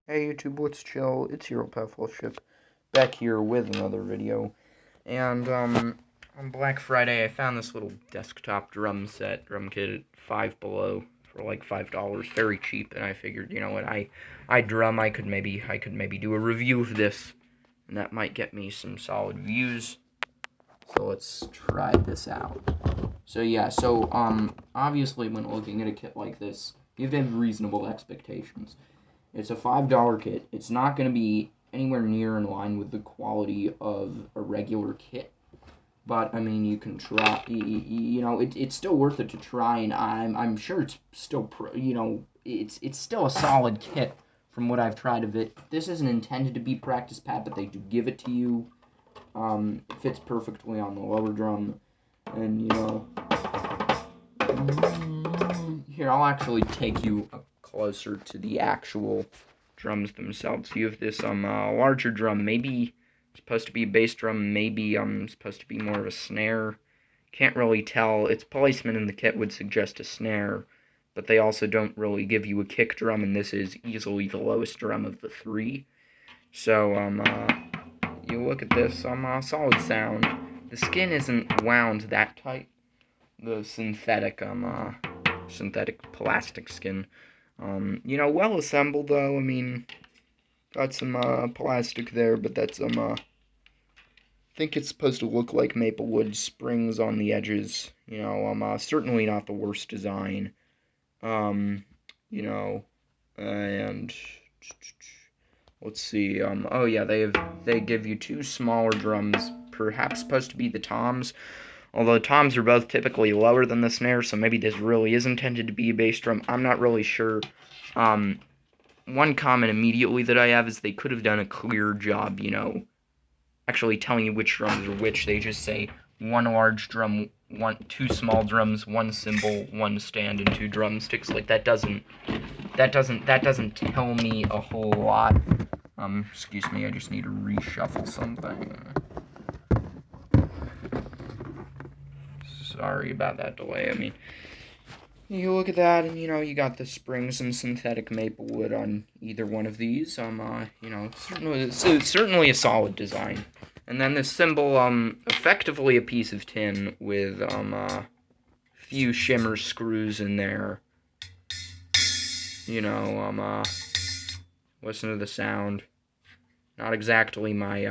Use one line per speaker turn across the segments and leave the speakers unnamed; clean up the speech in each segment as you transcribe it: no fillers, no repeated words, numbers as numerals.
Hey YouTube, what's chill? It's Hero Fellowship back here with another video. And on Black Friday I found this little desktop drum kit at Five Below for like $5, very cheap, and I figured, you know what, I drum, I could maybe do a review of this, and that might get me some solid views. So let's try this out. So yeah, obviously when looking at a kit like this, you have to have reasonable expectations. It's a $5 kit. It's not going to be anywhere near in line with the quality of a regular kit. But, I mean, you can try, it's still worth it to try, and I'm sure it's still, it's still a solid kit from what I've tried of it. This isn't intended to be practice pad, but they do give it to you. It fits perfectly on the lower drum, and, here, I'll actually take you closer to the actual drums themselves. You have this larger drum, maybe supposed to be a bass drum, maybe supposed to be more of a snare. Can't really tell. Its placement in the kit would suggest a snare, but they also don't really give you a kick drum, and this is easily the lowest drum of the three. So you look at this, solid sound. The skin isn't wound that tight. The synthetic plastic skin. Well assembled though. I mean, got some plastic there, but that's I think it's supposed to look like maple wood springs on the edges. Certainly not the worst design. Um, you know, and let's see. Oh yeah, they give you two smaller drums, perhaps supposed to be the toms. Although toms are both typically lower than the snare, so maybe this really is intended to be a bass drum. I'm not really sure. One comment immediately that I have is they could have done a clear job, actually telling you which drums are which. They just say one large drum, two small drums, one cymbal, one stand, and two drumsticks. Like that doesn't tell me a whole lot. Excuse me, I just need to reshuffle something. Sorry about that delay. I mean, you look at that, and you got the springs and synthetic maple wood on either one of these. Certainly a solid design. And then this cymbal, effectively a piece of tin with few shimmer screws in there. Listen to the sound. Not exactly my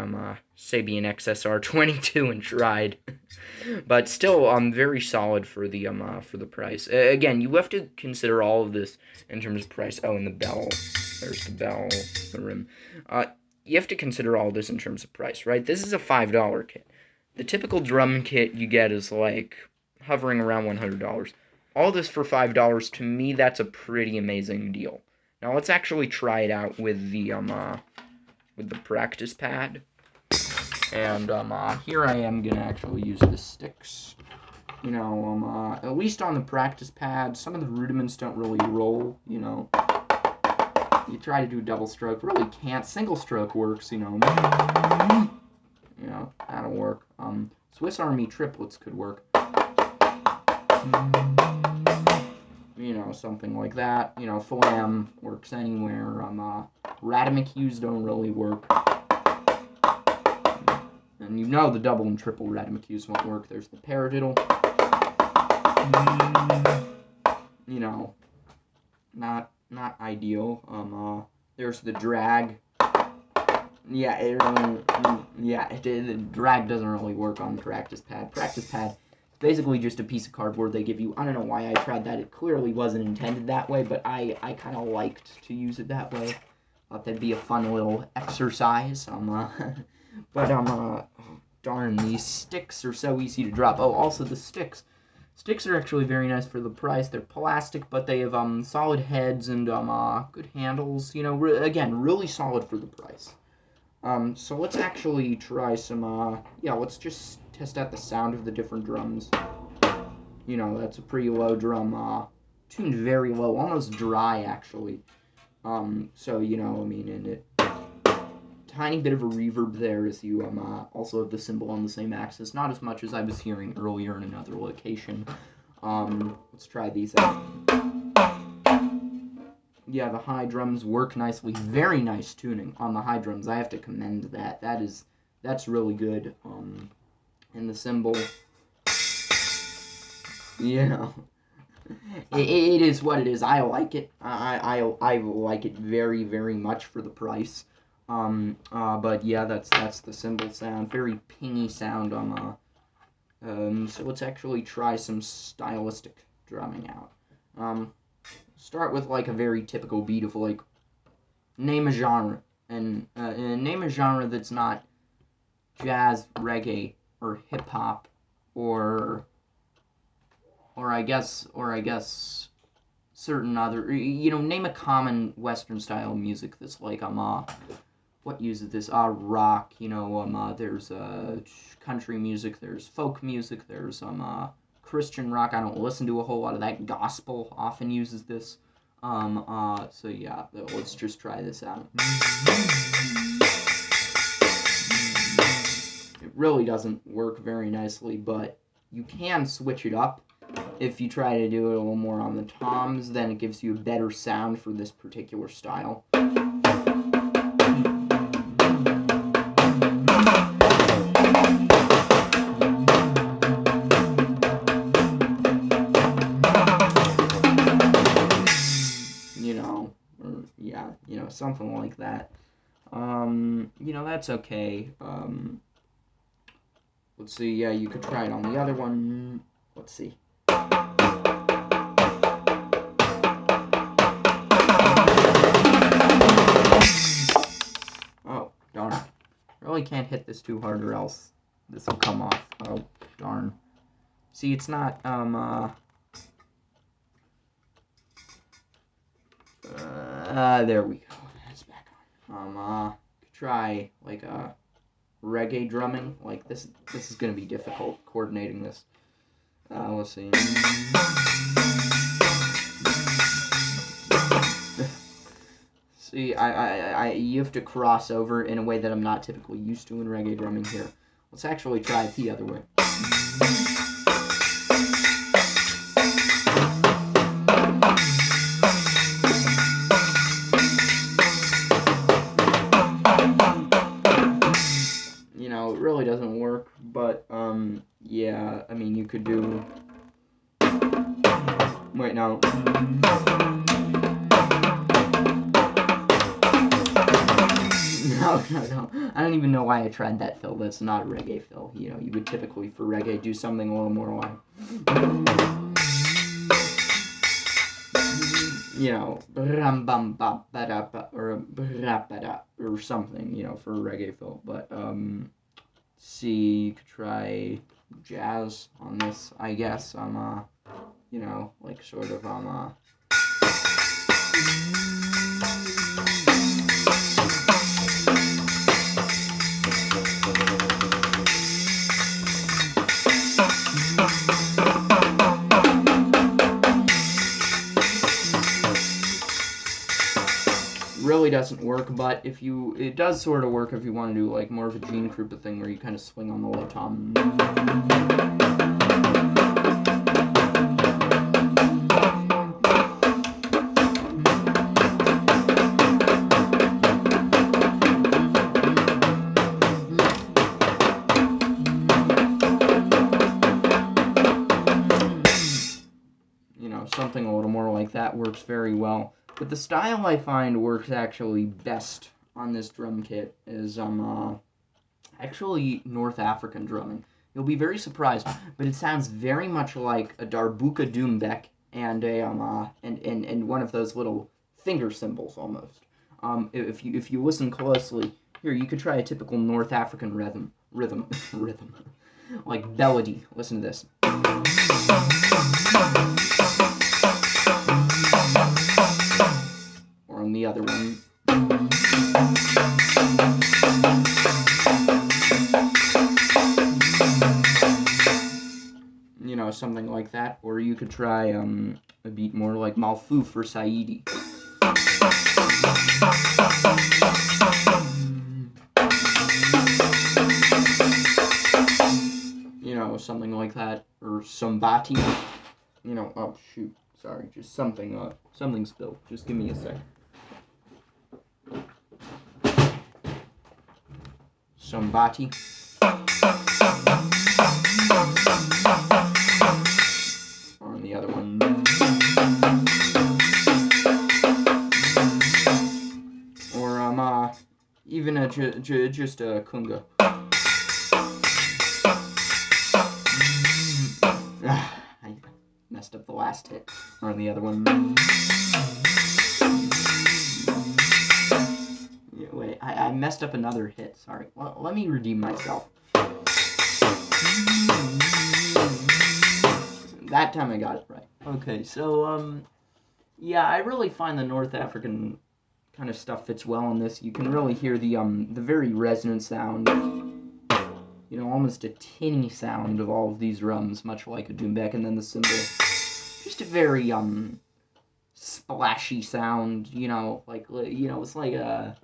Sabian XSR 22-inch ride, but still very solid for the price. Again, you have to consider all of this in terms of price. Oh, and the bell. There's the bell, the rim. You have to consider all this in terms of price, right? This is a $5 kit. The typical drum kit you get is like hovering around $100. All this for $5, to me, that's a pretty amazing deal. Now let's actually try it out with the practice pad. And here I am gonna actually use the sticks. At least on the practice pad, some of the rudiments don't really roll. You try to do double stroke, really can't. Single stroke works. That'll work. Swiss Army triplets could work. Something like that. Flam works anywhere. Radamucues don't really work. And the double and triple Radamucues won't work. There's the paradiddle. Not ideal. There's the drag. The drag doesn't really work on the practice pad. Practice pad, basically just a piece of cardboard they give you. I don't know why I tried that. It clearly wasn't intended that way, but I kind of liked to use it that way. Thought that'd be a fun little exercise. Darn, these sticks are so easy to drop. Oh, also the sticks. Sticks are actually very nice for the price. They're plastic, but they have solid heads and good handles. Again, really solid for the price. So let's actually try some. Let's just test out the sound of the different drums. That's a pretty low drum. Tuned very low, almost dry actually. And it tiny bit of a reverb there as you also have the cymbal on the same axis. Not as much as I was hearing earlier in another location. Let's try these out. yeah, the high drums work nicely. Very nice tuning on the high drums. I have to commend that. That's really good. And the cymbal, you know, it is what it is. I like it. I like it very, very much for the price. But yeah, that's the cymbal sound. Very pingy sound on so let's actually try some stylistic drumming out. Start with like a very typical beat of like, name a genre, and name a genre that's not jazz, reggae, or hip hop, or I guess certain other, name a common Western style music that's like what uses this rock, there's country music, there's folk music, there's Christian rock. I don't listen to a whole lot of that. Gospel often uses this. So yeah, let's just try this out. It really doesn't work very nicely, but you can switch it up. If you try to do it a little more on the toms, then it gives you a better sound for this particular style. Something like that. That's okay. Let's see, yeah, you could try it on the other one. Let's see. Oh, darn. Really can't hit this too hard or else this will come off. Oh, darn. See, it's not, there we go. It's back on. Try, like, reggae drumming. Like, this is gonna be difficult, coordinating this. Let's see. See, you have to cross over in a way that I'm not typically used to in reggae drumming here. Let's actually try it the other way. It really doesn't work, but, yeah, I mean, you could do... Wait, no. No. I don't even know why I tried that fill. That's not a reggae fill. You would typically, for reggae, do something a little more like... or something, for a reggae fill. But, see, you could try jazz on this, I guess. Like sort of, really doesn't work, but it does sort of work if you want to do like more of a Gene Krupa thing where you kind of swing on the low tom. Something a little more like that works very well. But the style I find works actually best on this drum kit is actually North African drumming. You'll be very surprised, but it sounds very much like a darbuka doumbek and a and one of those little finger cymbals almost. If you listen closely, here you could try a typical North African rhythm, like melody. Listen to this. Or on the other one. Something like that. Or you could try a beat more like Malfouf or Saidi. Something like that. Or Sombati. Oh shoot. Sorry, just something spilled. Just give me a sec. Some bati. On the other one. Or even just a kunga. I messed up the last hit. Or on the other one. Yeah, wait, I messed up another hit. Sorry. Well, let me redeem myself. That time I got it right. Okay, so yeah, I really find the North African kind of stuff fits well in this. You can really hear the very resonant sound, you know, almost a tinny sound of all of these drums, much like a doumbek, and then the cymbal. Just a very splashy sound, you know, like, you know, it's like a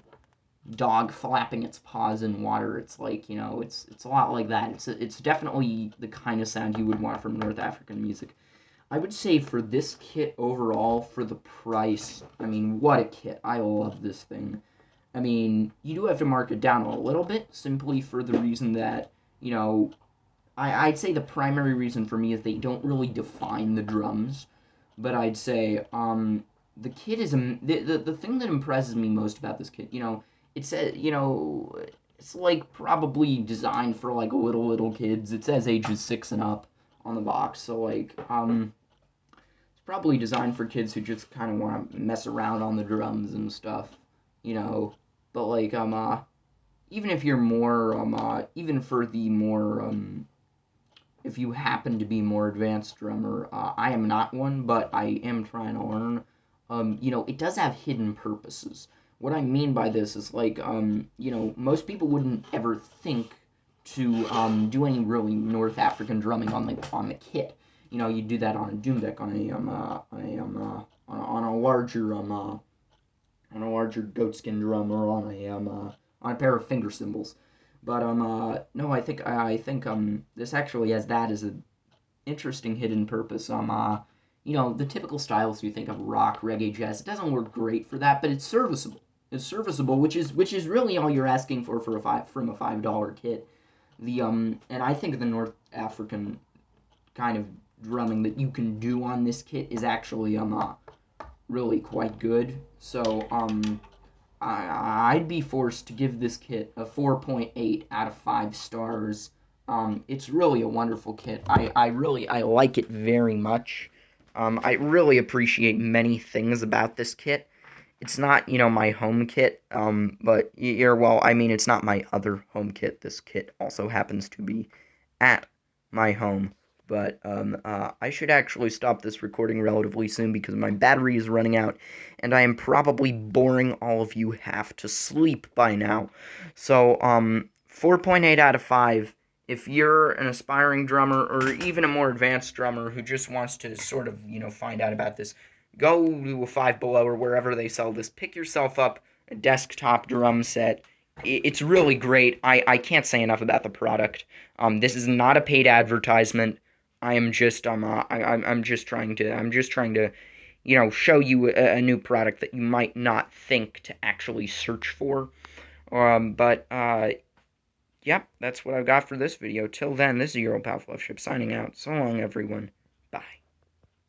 dog flapping its paws in water. It's like, you know, it's a lot like that. It's definitely the kind of sound you would want from North African music. I would say for this kit overall, for the price, I mean, what a kit. I love this thing. I mean, you do have to mark it down a little bit, simply for the reason that, you know, I'd say the primary reason for me is they don't really define the drums. But I'd say, the kit is, the thing that impresses me most about this kit, you know, it's, you know, it's like probably designed for like little kids. It says ages 6 and up on the box, so like, it's probably designed for kids who just kind of want to mess around on the drums and stuff, you know. But like, even if you're more, even for the more, if you happen to be more advanced drummer, I am not one, but I am trying to learn. You know, it does have hidden purposes. What I mean by this is like, you know, most people wouldn't ever think to do any really North African drumming on the kit. You know, you do that on a doumbek, on a larger goatskin drum, or on a pair of finger cymbals. But no, I think this actually has that as an interesting hidden purpose. You know, the typical styles you think of, rock, reggae, jazz, it doesn't work great for that, but it's serviceable. It's serviceable, which is really all you're asking for from a $5 kit. And I think the North African kind of drumming that you can do on this kit is actually really quite good. So I'd be forced to give this kit a 4.8 out of 5 stars. It's really a wonderful kit. I like it very much. I really appreciate many things about this kit. It's not, you know, my home kit, but, well, I mean, it's not my other home kit. This kit also happens to be at my home. But I should actually stop this recording relatively soon because my battery is running out, and I am probably boring all of you half to sleep by now. So, 4.8 out of 5. If you're an aspiring drummer, or even a more advanced drummer who just wants to sort of, you know, find out about this, go to a Five Below or wherever they sell this. Pick yourself up a desktop drum set. It's really great. I can't say enough about the product. This is not a paid advertisement. I am just I'm just trying to, you know, show you a new product that you might not think to actually search for. But yep, that's what I've got for this video. Till then, this is your old pal Fluffship signing out. So long, everyone. Bye.